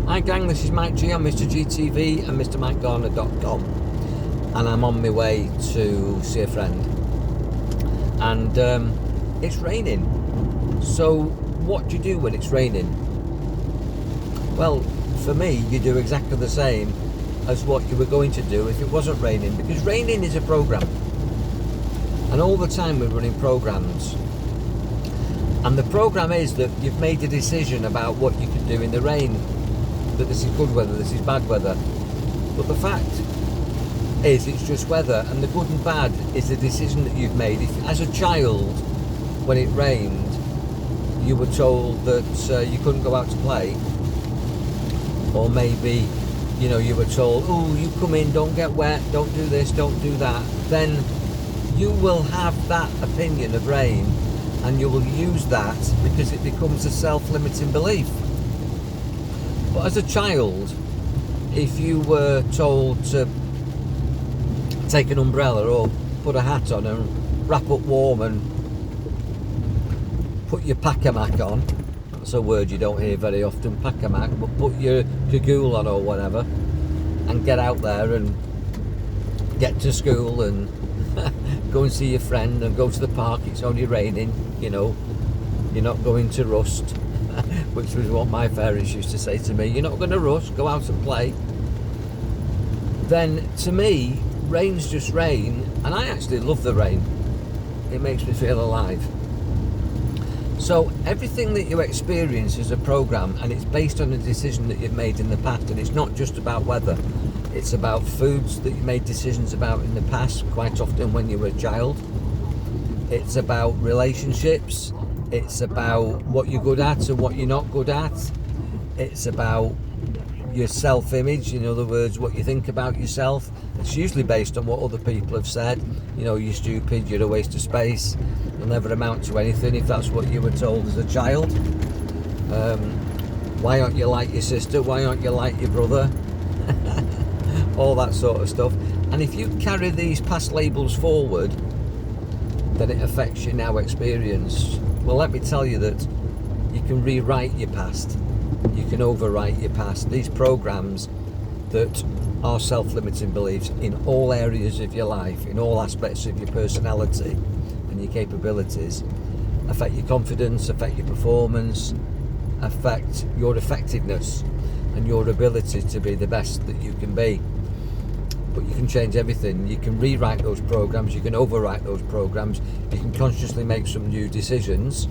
Hi gang, this is Mike G on Mr. GTV and MrMikeGarner.com, and I'm on my way to see a friend, and it's raining. So what do you do when it's raining? Well, for me, you do exactly the same as what you were going to do if it wasn't raining, because raining is a program, and all the time we're running programs, and the program is that you've made a decision about what you can do in the rain, that this is good weather, this is bad weather. But the fact is, it's just weather, and the good and bad is the decision that you've made. If, as a child, when it rained, you were told that you couldn't go out to play, or maybe, you were told, oh, you come in, don't get wet, don't do this, don't do that, then you will have that opinion of rain, and you will use that because it becomes a self-limiting belief. But as a child, if you were told to take an umbrella or put a hat on and wrap up warm and put your pack-a-mac on, that's a word you don't hear very often, pack-a-mac, but put your cagoule on or whatever, and get out there and get to school and go and see your friend and go to the park, it's only raining, you're not going to rust. Which was what my parents used to say to me, you're not going to rush, go out and play. Then to me, rain's just rain, and I actually love the rain. It makes me feel alive. So everything that you experience is a program, and it's based on a decision that you've made in the past, and it's not just about weather. It's about foods that you made decisions about in the past, quite often when you were a child. It's about relationships. It's about what you're good at and what you're not good at. It's about your self-image, in other words, what you think about yourself. It's usually based on what other people have said. You're stupid, you're a waste of space, you'll never amount to anything, if that's what you were told as a child. Why aren't you like your sister? Why aren't you like your brother? All that sort of stuff. And if you carry these past labels forward, then it affects your now experience. Well, let me tell you that you can rewrite your past. You can overwrite your past. These programs that are self-limiting beliefs in all areas of your life, in all aspects of your personality and your capabilities, affect your confidence, affect your performance, affect your effectiveness and your ability to be the best that you can be. But you can change everything. You can rewrite those programs, you can overwrite those programs, you can consciously make some new decisions,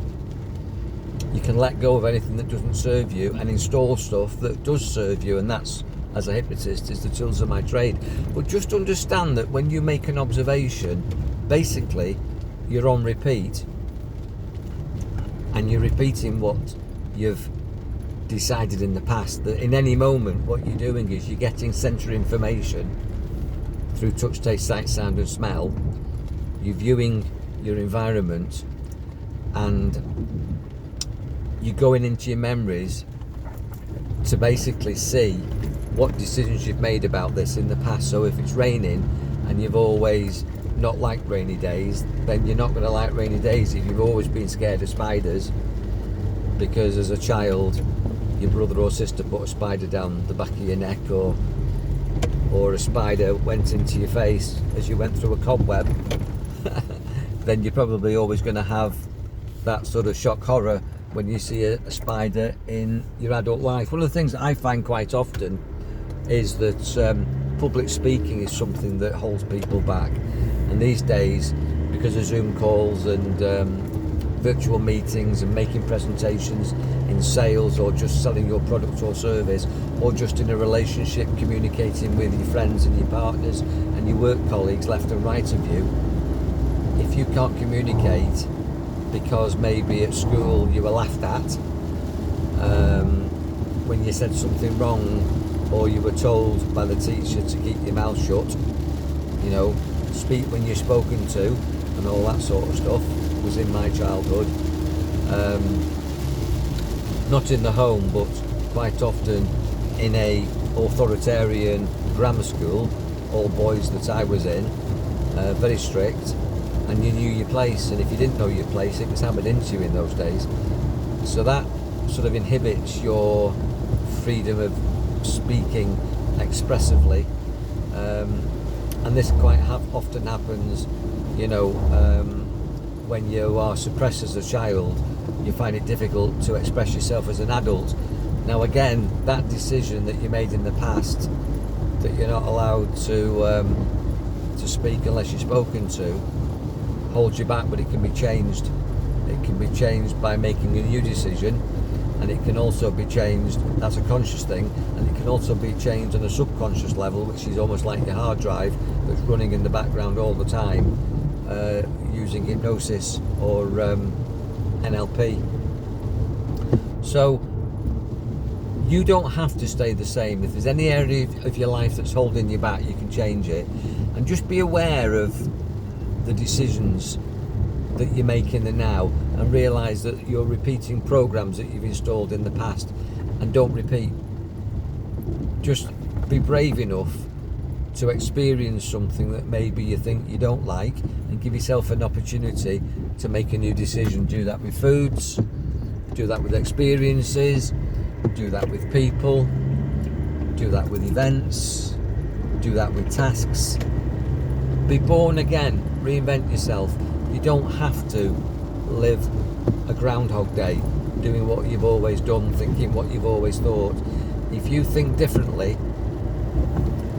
you can let go of anything that doesn't serve you and install stuff that does serve you, and that's, as a hypnotist, is the tools of my trade. But just understand that when you make an observation, basically you're on repeat, and you're repeating what you've decided in the past. That in any moment what you're doing is you're getting sensory information through touch, taste, sight, sound and smell. You're viewing your environment, and you're going into your memories to basically see what decisions you've made about this in the past. So if it's raining and you've always not liked rainy days, then you're not going to like rainy days. If you've always been scared of spiders because as a child your brother or sister put a spider down the back of your neck, or a spider went into your face as you went through a cobweb, then you're probably always going to have that sort of shock horror when you see a spider in your adult life. One of the things that I find quite often is that public speaking is something that holds people back, and these days, because of Zoom calls and virtual meetings and making presentations in sales, or just selling your product or service, or just in a relationship communicating with your friends and your partners and your work colleagues left and right of you, if you can't communicate because maybe at school you were laughed at when you said something wrong, or you were told by the teacher to keep your mouth shut, speak when you're spoken to, and all that sort of stuff was in my childhood. Not in the home, but quite often in a authoritarian grammar school, all boys that I was in, very strict, and you knew your place, and if you didn't know your place, it was hammered into you in those days. So that sort of inhibits your freedom of speaking expressively, and this quite often happens, when you are suppressed as a child. You find it difficult to express yourself as an adult. Now again, that decision that you made in the past, that you're not allowed to speak unless you're spoken to, holds you back, but it can be changed. It can be changed by making a new decision, and it can also be changed, that's a conscious thing, and it can also be changed on a subconscious level, which is almost like your hard drive that's running in the background all the time, using hypnosis or NLP. So you don't have to stay the same. If there's any area of your life that's holding you back, you can change it. And just be aware of the decisions that you make in the now, and realise that you're repeating programs that you've installed in the past, and don't repeat. Just be brave enough to experience something that maybe you think you don't like, and give yourself an opportunity to make a new decision. Do that with foods, do that with experiences, do that with people, do that with events, do that with tasks. Be born again, reinvent yourself. You don't have to live a Groundhog Day, doing what you've always done, thinking what you've always thought. If you think differently,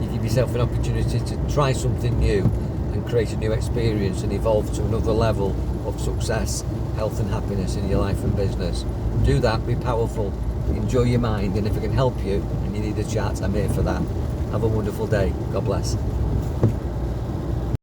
you give yourself an opportunity to try something new and create a new experience and evolve to another level of success, health and happiness in your life and business. Do that, be powerful, enjoy your mind, and if it can help you and you need a chat, I'm here for that. Have a wonderful day. God bless.